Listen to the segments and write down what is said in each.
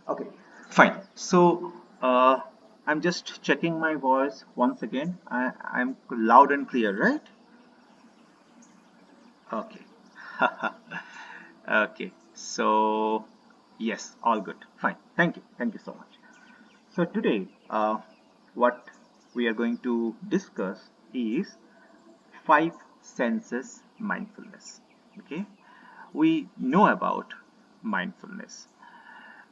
Okay, fine. So I'm just checking my voice once again. I'm loud and clear, right? Okay. Okay. So yes, all good. Fine. Thank you. Thank you so much. So today, what we are going to discuss is five senses mindfulness. Okay. We know about mindfulness.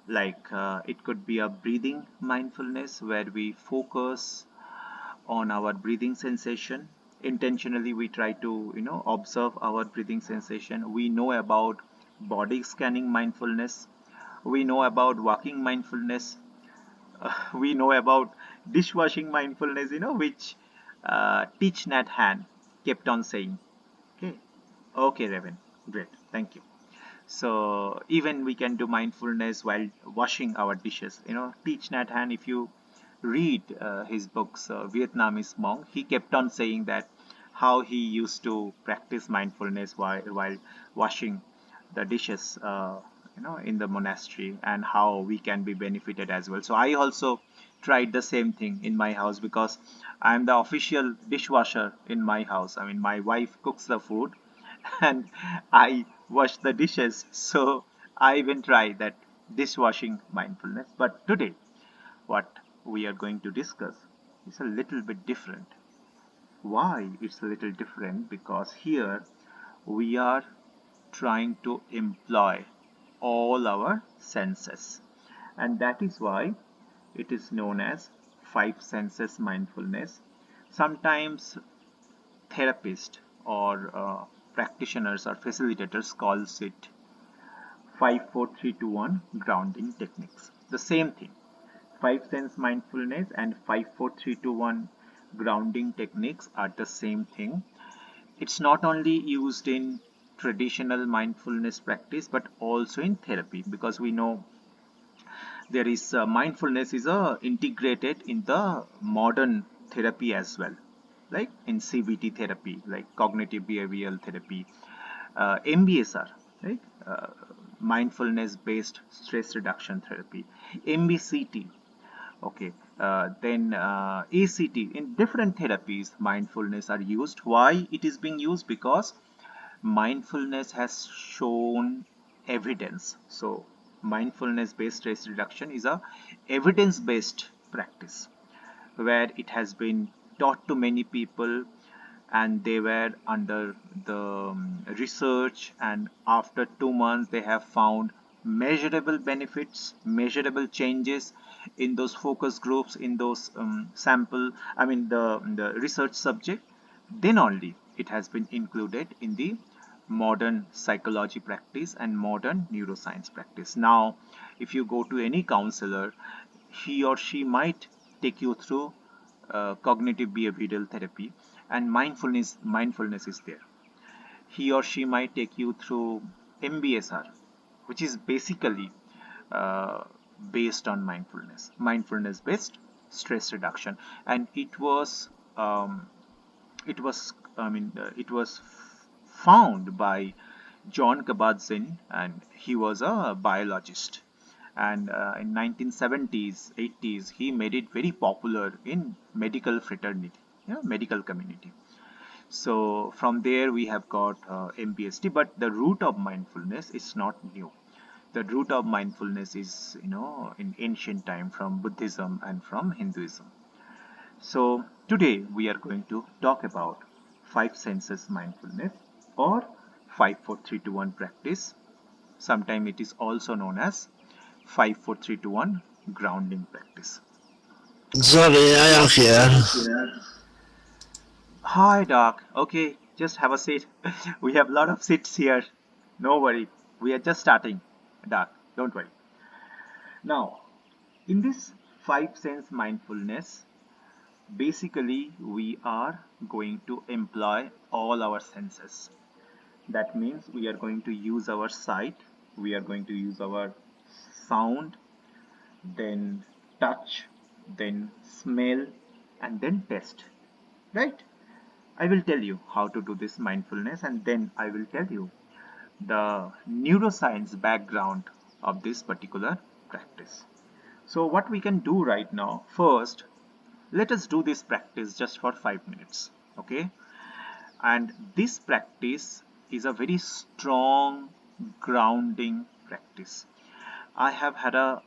Like it could be a breathing mindfulness where we focus on our breathing sensation. Intentionally we try to observe our breathing sensation. We know about body scanning mindfulness. We know about walking mindfulness. We know about dishwashing mindfulness, which Teach Nat Han kept on saying. Okay. Okay, Revan. Great. Thank you. So even we can do mindfulness while washing our dishes. Teach Nat Hanh, if you read his books, Vietnamese monk, he kept on saying that how he used to practice mindfulness while washing the dishes, in the monastery, and how we can be benefited as well. So I also tried the same thing in my house because I'm the official dishwasher in my house. I mean, my wife cooks the food and I wash the dishes. So I even try that dishwashing mindfulness. But today, what we are going to discuss is a little bit different. Why it's a little different? Because here we are trying to employ all our senses, and that is why it is known as five senses mindfulness. Sometimes therapists or practitioners or facilitators calls it 5 4 3 2 1 grounding techniques. The same thing. Five sense mindfulness and 5 4 3 2 1 grounding techniques are the same thing. It's not only used in traditional mindfulness practice but also in therapy, because we know there is mindfulness is integrated in the modern therapy as well, like in CBT therapy, like cognitive behavioral therapy, MBSR, right? Mindfulness based stress reduction therapy, MBCT. Okay, then ACT. In different therapies mindfulness are used. Why it is being used? Because mindfulness has shown evidence. So mindfulness based stress reduction is a evidence based practice where it has been taught to many people, and they were under the research, and after 2 months they have found measurable benefits, measurable changes in those focus groups, in those sample, I mean the research subject. Then only it has been included in the modern psychology practice and modern neuroscience practice. Now if you go to any counselor, he or she might take you through cognitive behavioral therapy, and mindfulness is there. He or she might take you through MBSR, which is basically uh, based on mindfulness based stress reduction. And it was found by John Kabat-Zinn, and he was a biologist. And in 1970s, 80s, he made it very popular in medical fraternity, medical community. So from there we have got MBST, but the root of mindfulness is not new. The root of mindfulness is, in ancient time from Buddhism and from Hinduism. So today we are going to talk about five senses mindfulness, or 5 4 3 2 1 practice. Sometimes it is also known as 5 4 3 2 1 grounding practice. Sorry, I am here. Hi, Doc. Okay, just have a seat. We have a lot of seats here. No worry. We are just starting, Doc. Don't worry. Now, in this five sense mindfulness, basically we are going to employ all our senses. That means we are going to use our sight, we are going to use our sound, then touch, then smell, and then taste. Right? I will tell you how to do this mindfulness, and then I will tell you the neuroscience background of this particular practice. So what we can do right now, first, let us do this practice just for 5 minutes. Okay? And this practice is a very strong grounding practice. I have had a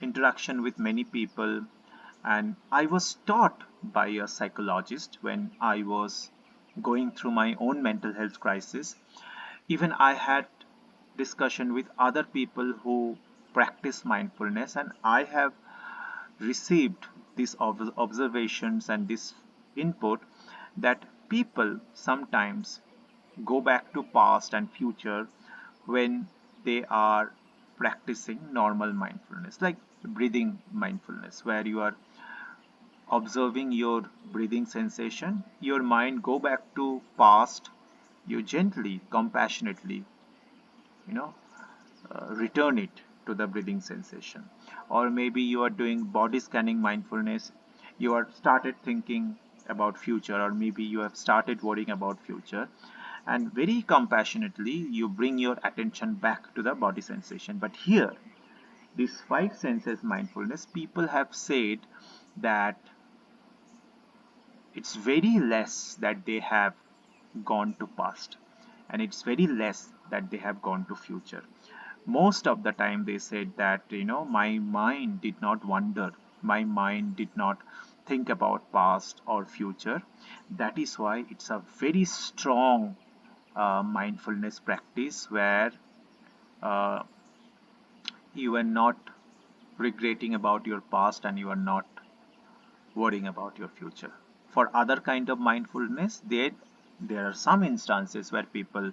interaction with many people, and I was taught by a psychologist when I was going through my own mental health crisis. Even I had discussion with other people who practice mindfulness, and I have received these observations and this input that people sometimes go back to past and future when they are practicing normal mindfulness, like breathing mindfulness, where you are observing your breathing sensation. Your mind go back to past. You gently, compassionately, you know return it to the breathing sensation. Or maybe you are doing body scanning mindfulness. You are started thinking about future, or maybe you have started worrying about future, and very compassionately you bring your attention back to the body sensation. But here, these five senses mindfulness, people have said that it's very less that they have gone to past, and it's very less that they have gone to future. Most of the time they said that, my mind did not wander, my mind did not think about past or future. That is why it's a very strong mindfulness practice, where uh, you are not regretting about your past, and you are not worrying about your future. For other kind of mindfulness, there are some instances where people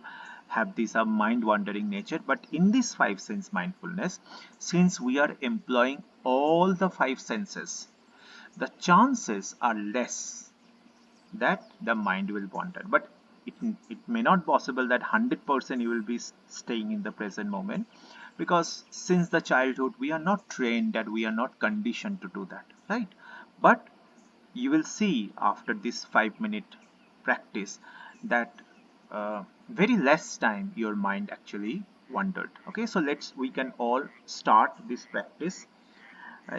have this mind wandering nature. But in this five sense mindfulness, since we are employing all the five senses, the chances are less that the mind will wander. But it may not possible that 100% you will be staying in the present moment, because since the childhood we are not trained, that we are not conditioned to do that, right? But you will see after this 5 minute practice that very less time your mind actually wandered. Okay, so we can all start this practice.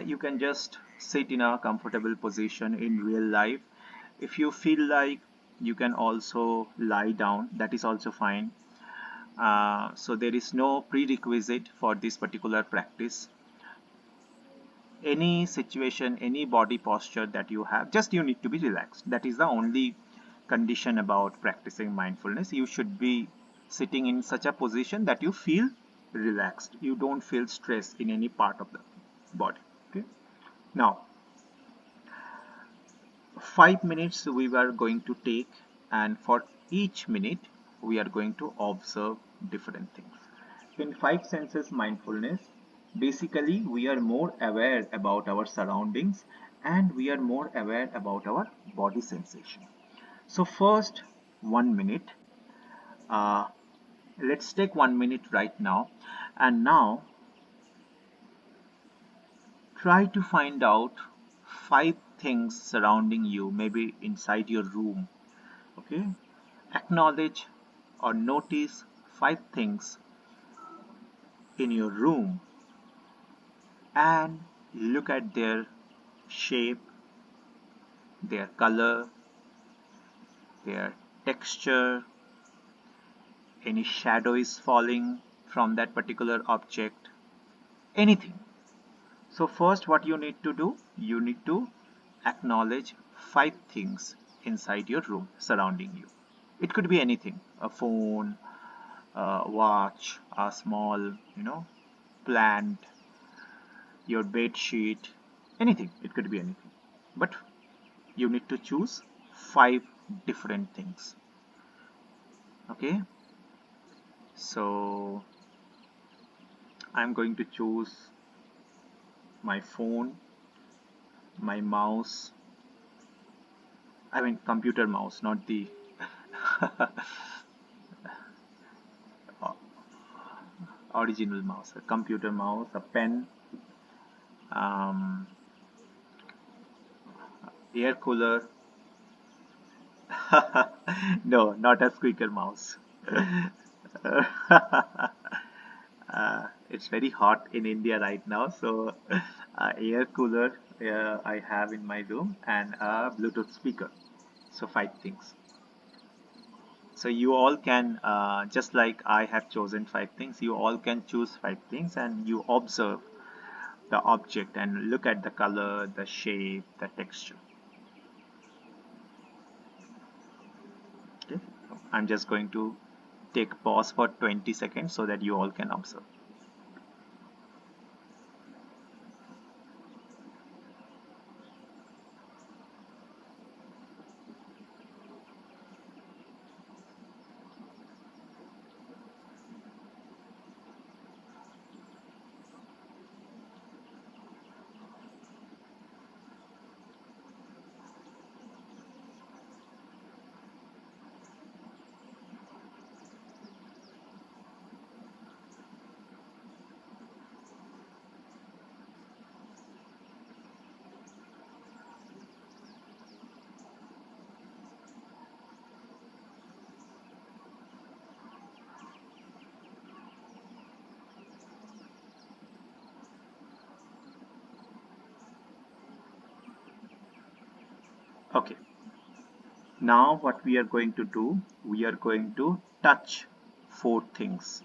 You can just sit in a comfortable position in real life. If you feel like, you can also lie down, that is also fine. So there is no prerequisite for this particular practice. Any situation, any body posture that you have, just you need to be relaxed. That is the only condition about practicing mindfulness. You should be sitting in such a position that you feel relaxed, you don't feel stress in any part of the body. Okay, now 5 minutes we are going to take, and for each minute we are going to observe different things. In five senses mindfulness, basically we are more aware about our surroundings, and we are more aware about our body sensation. So first, 1 minute. Uh, let's take 1 minute right now, and now try to find out five things surrounding you, maybe inside your room. Okay, acknowledge or notice five things in your room, and look at their shape, their color, their texture, any shadow is falling from that particular object, anything. So first what you need to do, you need to acknowledge five things inside your room surrounding you. It could be anything: a phone, a watch, a small, plant, your bed sheet, anything. It could be anything. But you need to choose five different things. Okay, so I'm going to choose my phone, my mouse, I mean computer mouse, not the original mouse. A computer mouse, a pen, um, air cooler. No, not a squeaker mouse. It's very hot in India right now, so air cooler I have in my room and a Bluetooth speaker. So five things. So you all can, just like I have chosen five things, you all can choose five things and you observe the object and look at the color, the shape, the texture. Okay. I'm just going to take pause for 20 seconds so that you all can observe. Okay. Now what we are going to do, we are going to touch four things.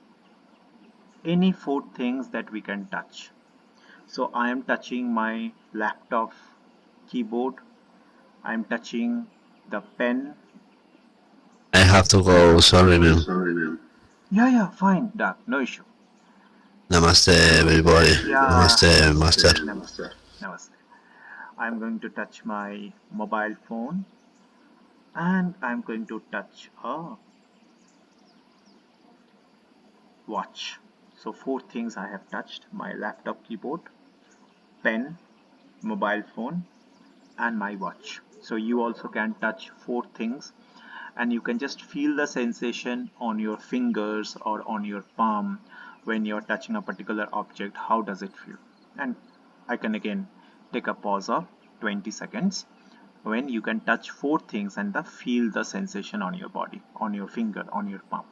Any four things that we can touch. So I am touching my laptop keyboard. I am touching the pen. I have to I go. have to Sorry, go. man. Sorry, man. Yeah, yeah, fine, Doc. No issue. Namaste, Namaste, everybody. yeah, Namaste, namaste, master. namaste, namaste. I'm going to touch my mobile phone and I'm going to touch a watch. So four things I have touched: my laptop keyboard, pen, mobile phone, and my watch. So you also can touch four things and you can just feel the sensation on your fingers or on your palm when you're touching a particular object. How does it feel? And I can again take a pause of 20 seconds when you can touch four things and feel the sensation on your body, on your finger, on your palm.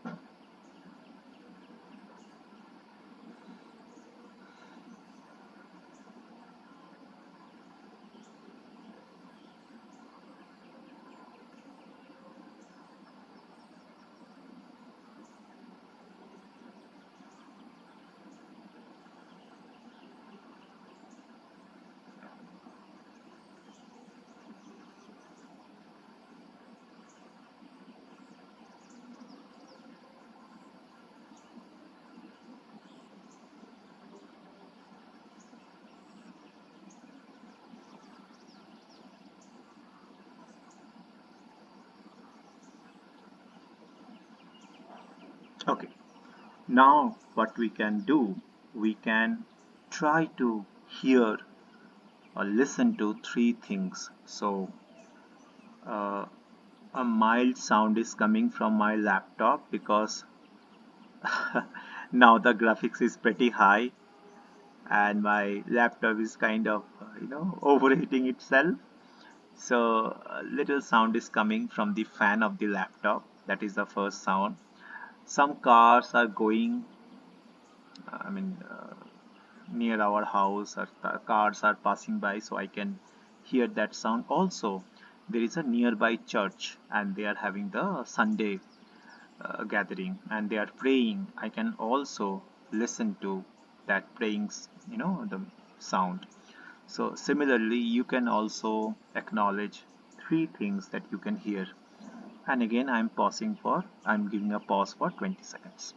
Okay, now what we can do, we can try to hear or listen to three things. So uh, a mild sound is coming from my laptop because now the graphics is pretty high and my laptop is kind of overheating itself. So a little sound is coming from the fan of the laptop. That is the first sound. Some cars are going, I mean, near our house, or cars are passing by, so I can hear that sound. Also there is a nearby church and they are having the Sunday gathering and they are praying. I can also listen to that praying, the sound. So similarly you can also acknowledge three things that you can hear. And again I'm giving a pause for 20 seconds.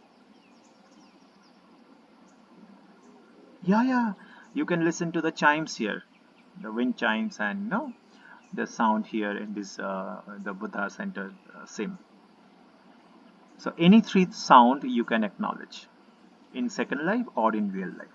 Yeah, yeah, you can listen to the chimes here, the wind chimes, and the sound here in this the Buddha center sim. So any three sound you can acknowledge in second life or in real life.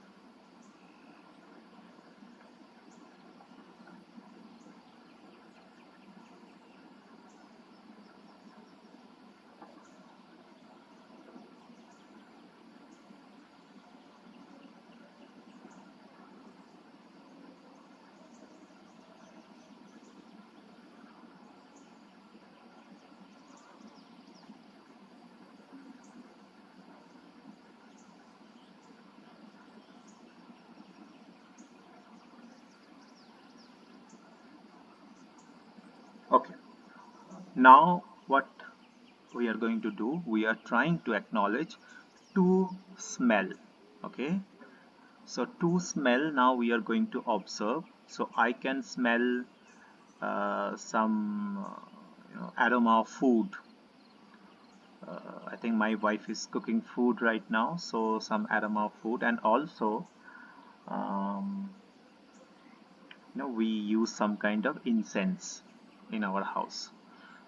Now, what we are going to do, we are trying to acknowledge to smell. Okay, so to smell, now we are going to observe. So I can smell some aroma of food. I think my wife is cooking food right now, so some aroma of food, and also um, we use some kind of incense in our house.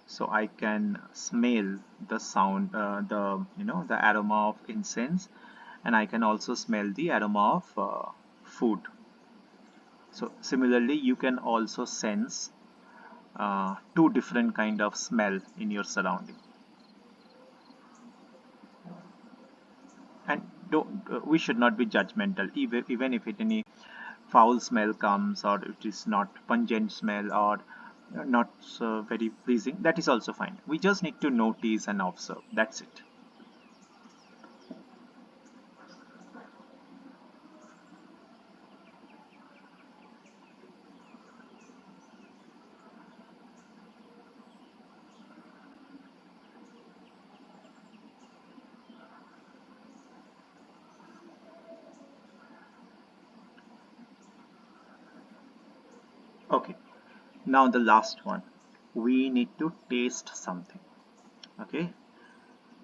So I can smell the sound, the aroma of incense, and I can also smell the aroma of food. So similarly, you can also sense two different kind of smell in your surrounding. And we should not be judgmental, even if any foul smell comes, or it is not pungent smell, or not very pleasing, that is also fine. We just need to notice and observe. That's it. Okay, now the last one. We need to taste something. Okay,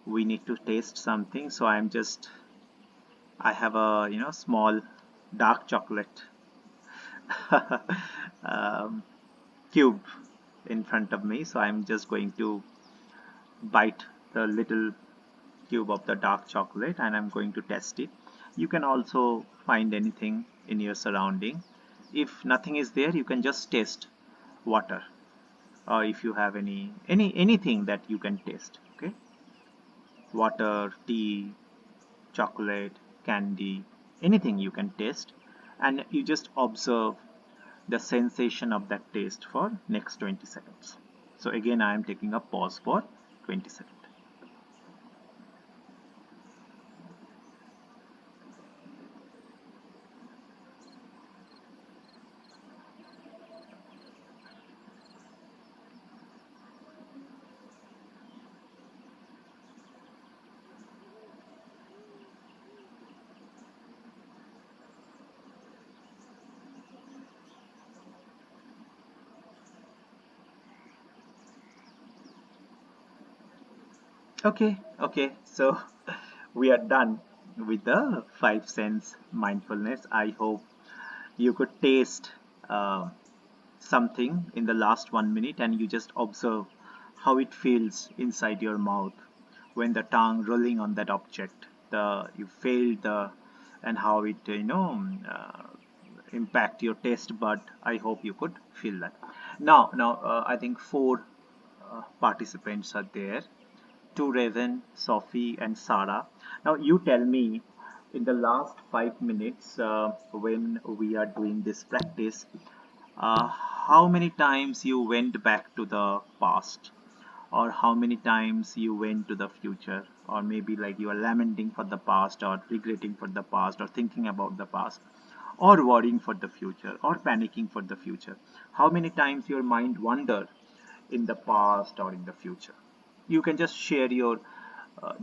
we need to taste something. So I have a small dark chocolate um, cube in front of me. So I'm just going to bite the little cube of the dark chocolate, and I'm going to test it. You can also find anything in your surrounding. If nothing is there, you can just taste water, or if you have anything that you can taste. Okay, water, tea, chocolate, candy, anything you can taste, and you just observe the sensation of that taste for next 20 seconds. So again, I am taking a pause for 20 seconds. Okay, so we are done with the five sense mindfulness. I hope you could taste uh, something in the last 1 minute, and you just observe how it feels inside your mouth when the tongue rolling on that object. The you feel the and how it impact your taste bud. I hope you could feel that. Now, I think four participants are there, to Raven, Sophie, and Sarah. Now, you tell me, in the last 5 minutes, when we are doing this practice, how many times you went back to the past, or how many times you went to the future, or maybe like you are lamenting for the past, or regretting for the past, or thinking about the past, or worrying for the future, or panicking for the future. How many times your mind wandered in the past or in the future? You can just share your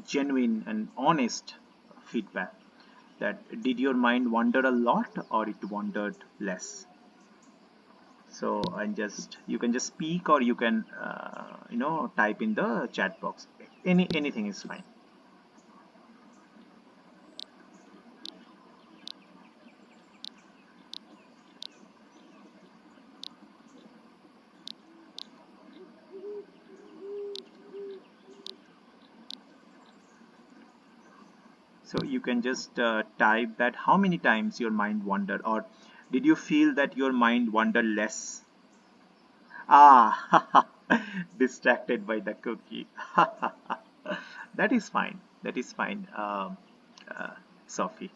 genuine and honest feedback, that did your mind wander a lot or it wandered less. So and just you can just speak, or you can type in the chat box. Anything is fine. So you can just type that how many times your mind wandered, or did you feel that your mind wandered less? Ah, distracted by the cookie. That is fine. That is fine, uh, Sophie.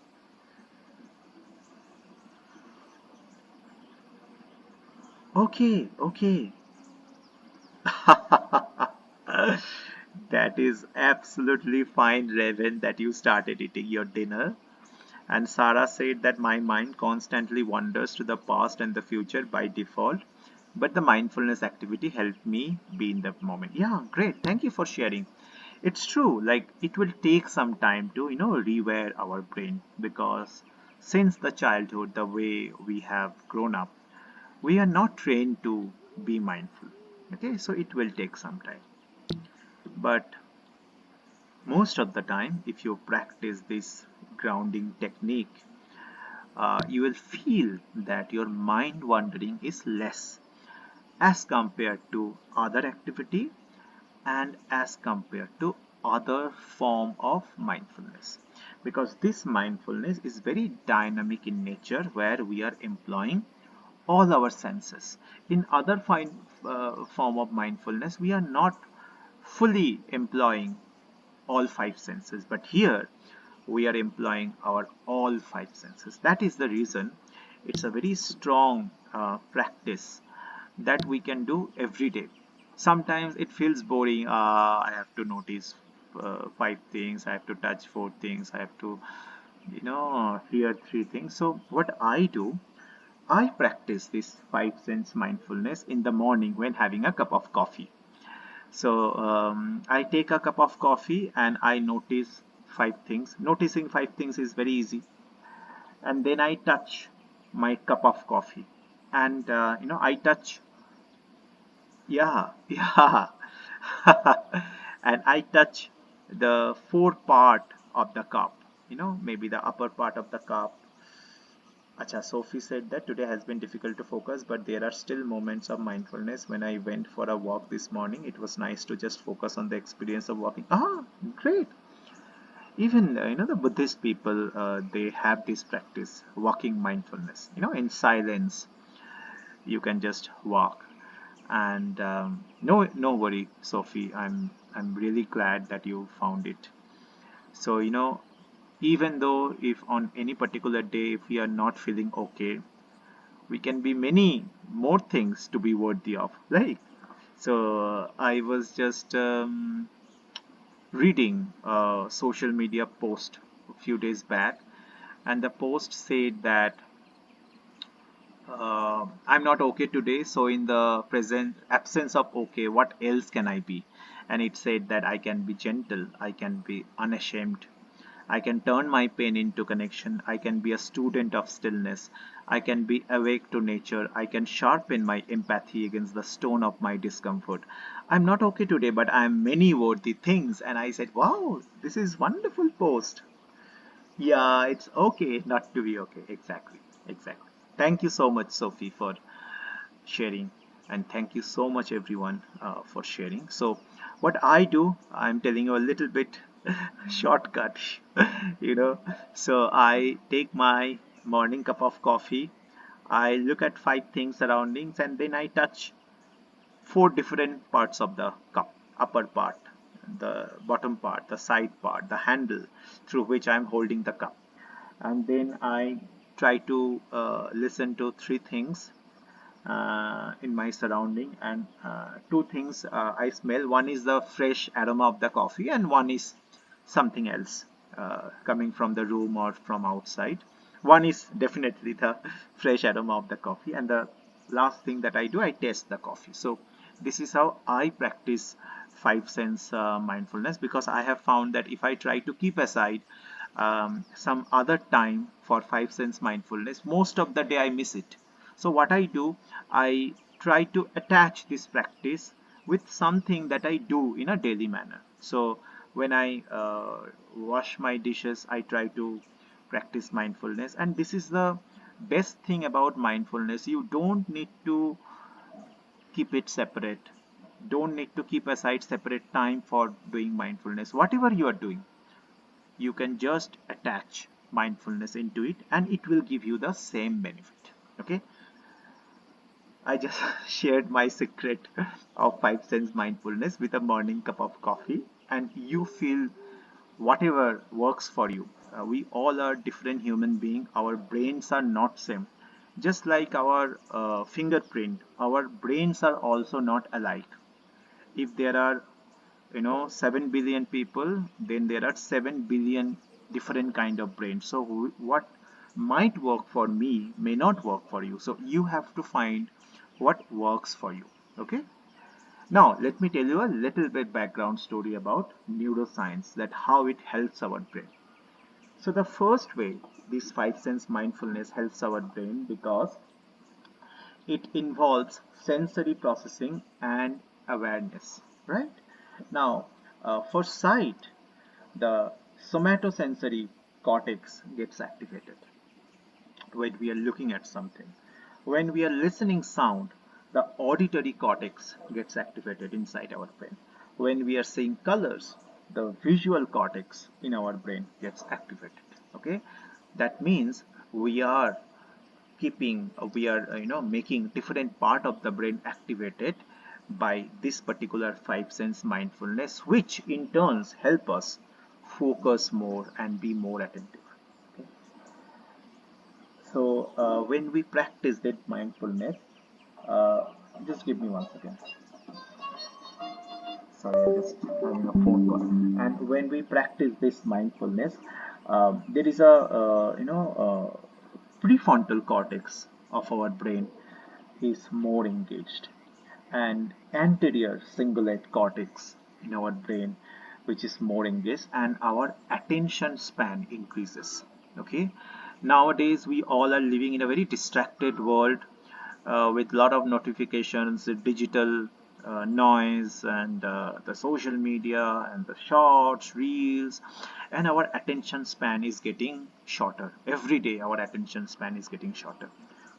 Okay, okay. That is absolutely fine, Raven, that you started eating your dinner. And Sarah said that my mind constantly wanders to the past and the future by default. but the mindfulness activity helped me be in the moment. Yeah, great. Thank you for sharing. It's true, like it will take some time to, rewire our brain, because since the childhood, the way we have grown up, we are not trained to be mindful. Okay, so it will take some time. But most of the time, if you practice this grounding technique, you will feel that your mind wandering is less as compared to other activity and as compared to other form of mindfulness, because this mindfulness is very dynamic in nature, where we are employing all our senses. In other form of mindfulness, we are not fully employing all five senses, but here we are employing our all five senses. That is the reason it's a very strong practice that we can do every day. Sometimes it feels boring. I have to notice five things, I have to touch four things, I have to hear three things. So what I do, I practice this five sense mindfulness in the morning when having a cup of coffee. So I take a cup of coffee and I notice five things. Noticing five things is very easy. And then I touch my cup of coffee. And, I touch, yeah, yeah. And I touch the four part of the cup, maybe the upper part of the cup. Acha, Sophie said that today has been difficult to focus, but there are still moments of mindfulness. When I went for a walk this morning, it was nice to just focus on the experience of walking. Ah, great. Even, the Buddhist people, they have this practice, walking mindfulness. In silence, you can just walk. And no worry, Sophie. I'm really glad that you found it. So, even though if on any particular day, if we are not feeling okay, we can be many more things to be worthy of, right? So I was just reading a social media post a few days back, and the post said that I'm not okay today, so in the present absence of okay, what else can I be? And it said that I can be gentle, I can be unashamed, I can turn my pain into connection. I can be a student of stillness. I can be awake to nature. I can sharpen my empathy against the stone of my discomfort. I'm not okay today, but I am many worthy things. And I said, wow, this is wonderful post. Yeah, it's okay not to be okay. Exactly. Exactly. Thank you so much, Sophie, for sharing, and thank you so much everyone for sharing. So what I do, I'm telling you a little bit shortcut. you know so I take my morning cup of coffee, I look at five things surroundings, and then I touch four different parts of the cup: upper part, the bottom part, the side part, the handle through which I'm holding the cup. And then I try to listen to three things in my surrounding, and two things I smell. One is the fresh aroma of the coffee, and one is something else coming from the room or from outside. One is definitely the fresh aroma of the coffee, and the last thing that I do, I taste the coffee. So this is how I practice five sense mindfulness, because I have found that if I try to keep aside some other time for five sense mindfulness, most of the day I miss it. So what I do, I try to attach this practice with something that I do in a daily manner. So when I wash my dishes, I try to practice mindfulness. And this is the best thing about mindfulness. You don't need to keep it separate. Don't need to keep aside separate time for doing mindfulness. Whatever you are doing, you can just attach mindfulness into it, and it will give you the same benefit. Okay, I just shared my secret of five sense mindfulness with a morning cup of coffee, and you feel whatever works for you. We all are different human beings. Our brains are not same. Just like our fingerprint, our brains are also not alike. If there are 7 billion people, then there are 7 billion different kind of brains. So what might work for me may not work for you. So you have to find what works for you. Okay. Now let me tell you a little bit background story about neuroscience, that how it helps our brain. So the first way this five sense mindfulness helps our brain, because it involves sensory processing and awareness, right? Now, for sight, the somatosensory cortex gets activated when we are looking at something. When we are listening sound, the auditory cortex gets activated inside our brain. When we are seeing colors, the visual cortex in our brain gets activated. Okay, that means we are making different part of the brain activated by this particular five sense mindfulness, which in turns help us focus more and be more attentive. Okay. So when we practice that mindfulness, uh, just give me 1 second. Sorry, I'm just having a phone call. And when we practice this mindfulness, there is a prefrontal cortex of our brain is more engaged, and anterior cingulate cortex in our brain which is more engaged, and our attention span increases. Okay, nowadays we all are living in a very distracted world, with lot of notifications, digital noise, and the social media and the shorts, reels, and our attention span is getting shorter. Every day our attention span is getting shorter.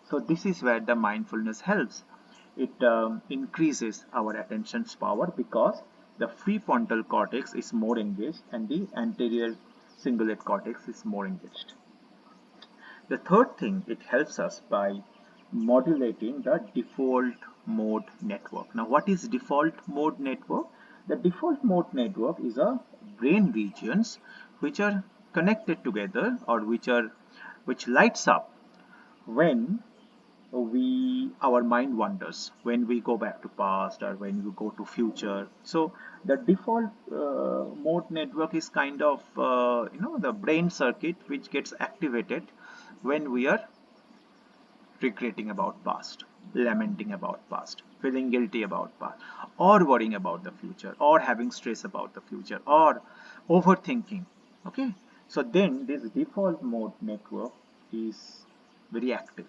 So this is where the mindfulness helps. It increases our attention's power, because the prefrontal cortex is more engaged and the anterior cingulate cortex is more engaged. The third thing, it helps us by modulating the default mode network. Now, what is default mode network? The default mode network is a brain regions which are connected together, or which lights up when our mind wanders, when we go back to past or when we go to future. So the default mode network is kind of the brain circuit which gets activated when we are regretting about past, lamenting about past, feeling guilty about past, or worrying about the future, or having stress about the future, or overthinking. Okay, so then this default mode network is very active.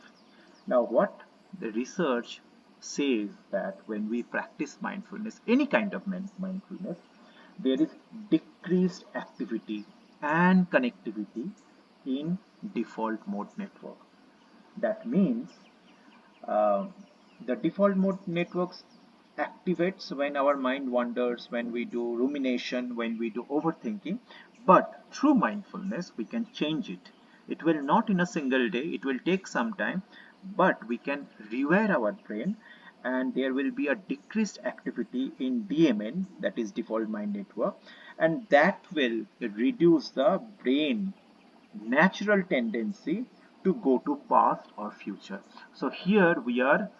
Now, what the research says, that when we practice mindfulness, any kind of mindfulness, there is decreased activity and connectivity in default mode network. That means uh, the default mode networks activates when our mind wanders, when we do rumination, when we do overthinking. But through mindfulness, we can change it. It will not in a single day, it will take some time, but we can rewire our brain, and there will be a decreased activity in DMN, that is default mind network, and that will reduce the brain natural tendency to go to past or future. So here we are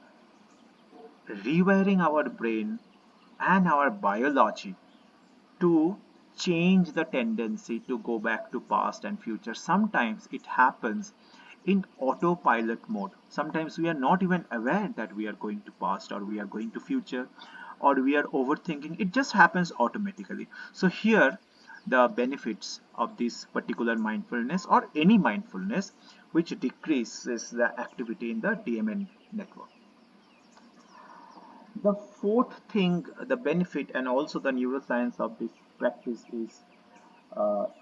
rewiring our brain and our biology to change the tendency to go back to past and future. Sometimes it happens in autopilot mode. Sometimes we are not even aware that we are going to past or we are going to future, or we are overthinking. It just happens automatically. So here the benefits of this particular mindfulness, or any mindfulness, which decreases the activity in the DMN network. The fourth thing, the benefit and also the neuroscience of this practice is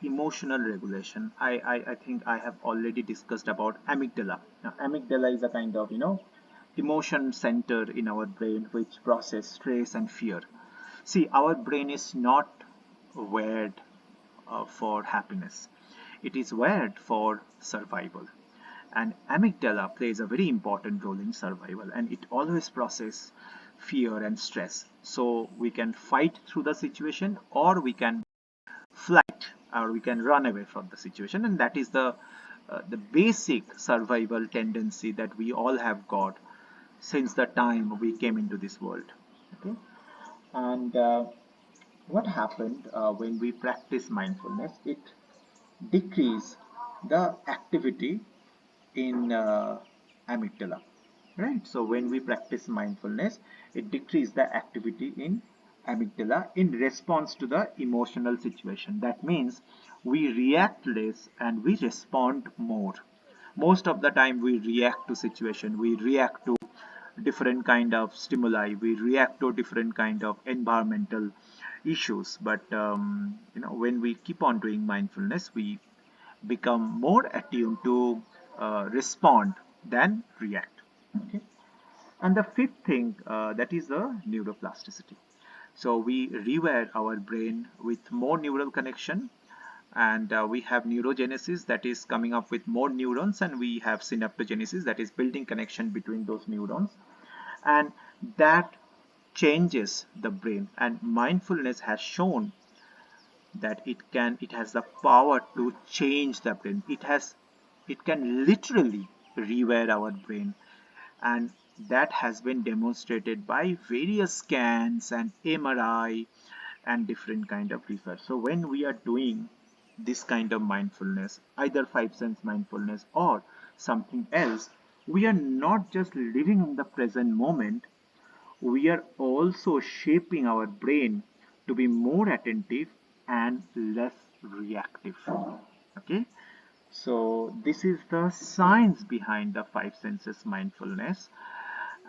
emotional regulation. I think I have already discussed about amygdala. Now, amygdala is a kind of, emotion center in our brain which process stress and fear. See, our brain is not wired for happiness. It is wired for survival. And amygdala plays a very important role in survival, and it always processes fear and stress. So we can fight through the situation, or we can flight, or we can run away from the situation, and that is the basic survival tendency that we all have got since the time we came into this world. Okay, and what happened when we practice mindfulness? It decrease the activity in amygdala. right? So when we practice mindfulness, it decreases the activity in amygdala in response to the emotional situation. That means we react less and we respond more. Most of the time we react to situation, we react to different kind of stimuli, we react to different kind of environmental issues. But when we keep on doing mindfulness, we become more attuned to respond than react. Okay. And the fifth thing, that is the neuroplasticity. So we rewire our brain with more neural connection, and we have neurogenesis, that is coming up with more neurons, and we have synaptogenesis, that is building connection between those neurons, and that changes the brain. And mindfulness has shown that it has the power to change the brain. It can literally rewire our brain, and that has been demonstrated by various scans and MRI and different kind of research. So when we are doing this kind of mindfulness, either five sense mindfulness or something else, we are not just living in the present moment, we are also shaping our brain to be more attentive and less reactive. Okay, so this is the science behind the five senses mindfulness,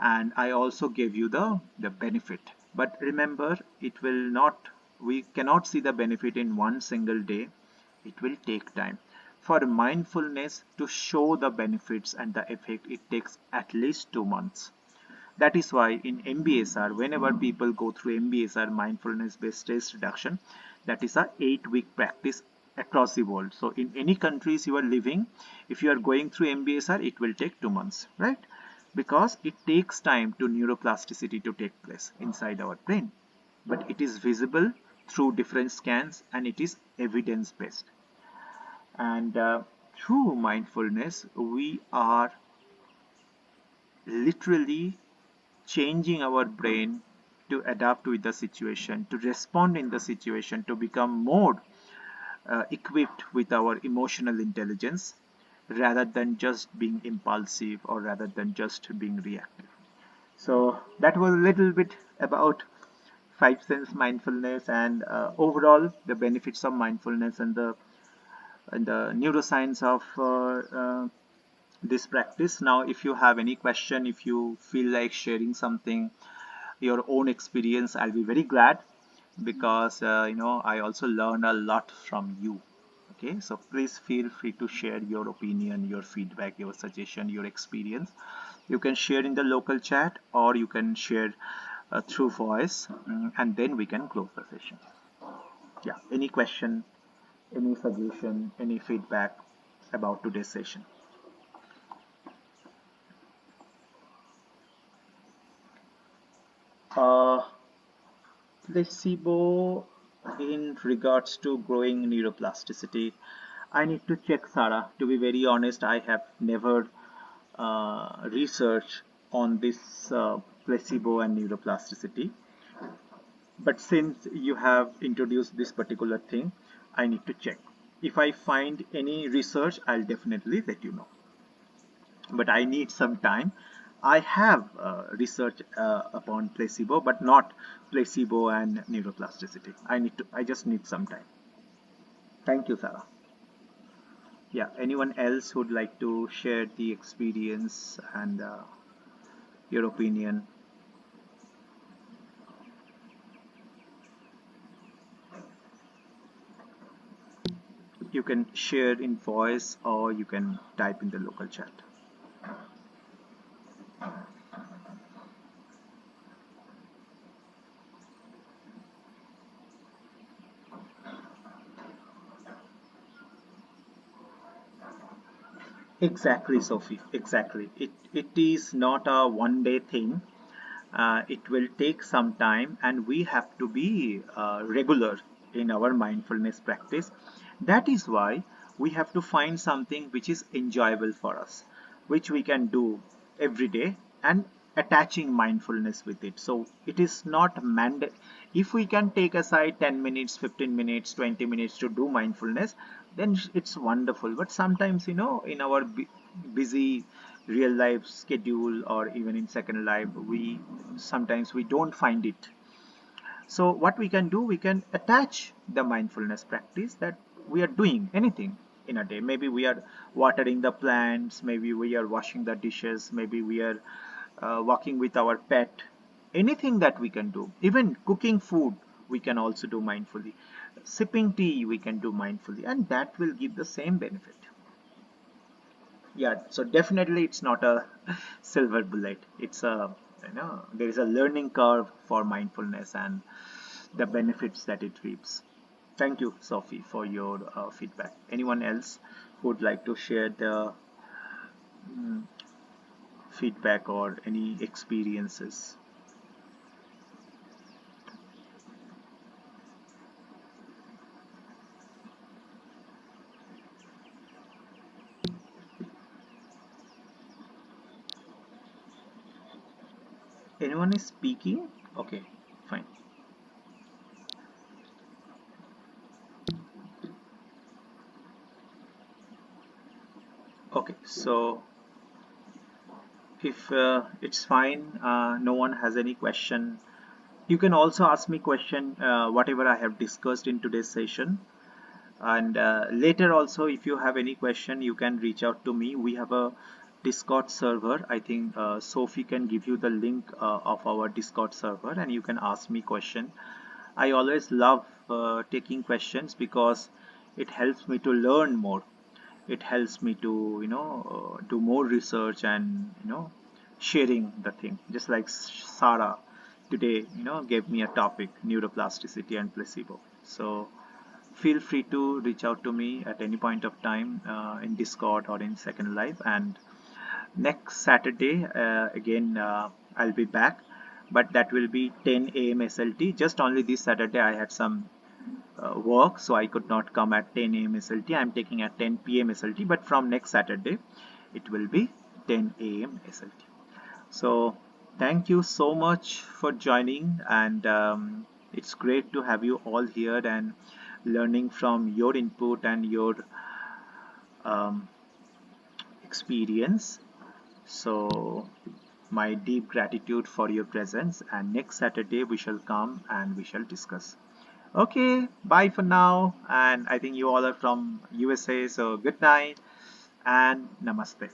and I also gave you the benefit. But remember, it will not, we cannot see the benefit in one single day. It will take time. For mindfulness to show the benefits and the effect, it takes at least 2 months. That is why in MBSR, whenever people go through MBSR, mindfulness based stress reduction, that is a 8-week practice across the world. So in any countries you are living, if you are going through MBSR, it will take 2 months, right? Because it takes time to neuroplasticity to take place inside our brain. But it is visible through different scans and it is evidence based. And through mindfulness, we are literally changing our brain to adapt with the situation, to respond in the situation, to become more equipped with our emotional intelligence rather than just being impulsive or rather than just being reactive. So that was a little bit about five sense mindfulness and overall the benefits of mindfulness and the neuroscience of this practice. Now, if you have any question, if you feel like sharing something, your own experience, I'll be very glad because I also learned a lot from you. Okay, so please feel free to share your opinion, your feedback, your suggestion, your experience. You can share in the local chat or you can share through voice, and then we can close the session. Yeah, any question, any suggestion, any feedback about today's session? Uh, Placebo in regards to growing neuroplasticity. I need to check, Sarah. To be very honest, I have never researched on this placebo and neuroplasticity. But since you have introduced this particular thing, I need to check. If I find any research, I'll definitely let you know. But I need some time. I have research upon placebo, but not placebo and neuroplasticity. I just need some time. Thank you, Sarah. Yeah, anyone else who'd like to share the experience and your opinion? You can share in voice or you can type in the local chat. Exactly, Sophie. Exactly. It is not a one day thing. It will take some time, and we have to be regular in our mindfulness practice. That is why we have to find something which is enjoyable for us, which we can do every day, and attaching mindfulness with it. So it is not mandate. If we can take aside 10 minutes, 15 minutes, 20 minutes to do mindfulness, then it's wonderful. But sometimes, in our busy real life schedule or even in second life, we sometimes we don't find it. So what we can do, we can attach the mindfulness practice that we are doing anything in a day. Maybe we are watering the plants, maybe we are washing the dishes, maybe we are walking with our pet. Anything that we can do, even cooking food, we can also do mindfully. Sipping tea, we can do mindfully, and that will give the same benefit. Yeah, so definitely it's not a silver bullet. It's a, there is a learning curve for mindfulness and the benefits that it reaps. Thank you, Sophie, for your feedback. Anyone else who would like to share the mm, feedback or any experiences? Anyone is speaking? Okay, fine. Okay, so if it's fine, no one has any question. You can also ask me question whatever I have discussed in today's session. And later also, if you have any question, you can reach out to me. We have a Discord server. I think Sophie can give you the link of our Discord server, and you can ask me question. I always love taking questions because it helps me to learn more. It helps me to do more research and sharing the thing. Just like Sarah today gave me a topic, neuroplasticity and placebo. So feel free to reach out to me at any point of time in Discord or in Second Life. And next Saturday, again, I'll be back, but that will be 10 a.m. SLT. Just only this Saturday, I had some work, so I could not come at 10 a.m. SLT. I'm taking at 10 p.m. SLT, but from next Saturday, it will be 10 a.m. SLT. So thank you so much for joining, and it's great to have you all here and learning from your input and your um, experience. So my deep gratitude for your presence, and next Saturday we shall come and we shall discuss. Okay, bye for now. And I think you all are from USA, so good night and namaste.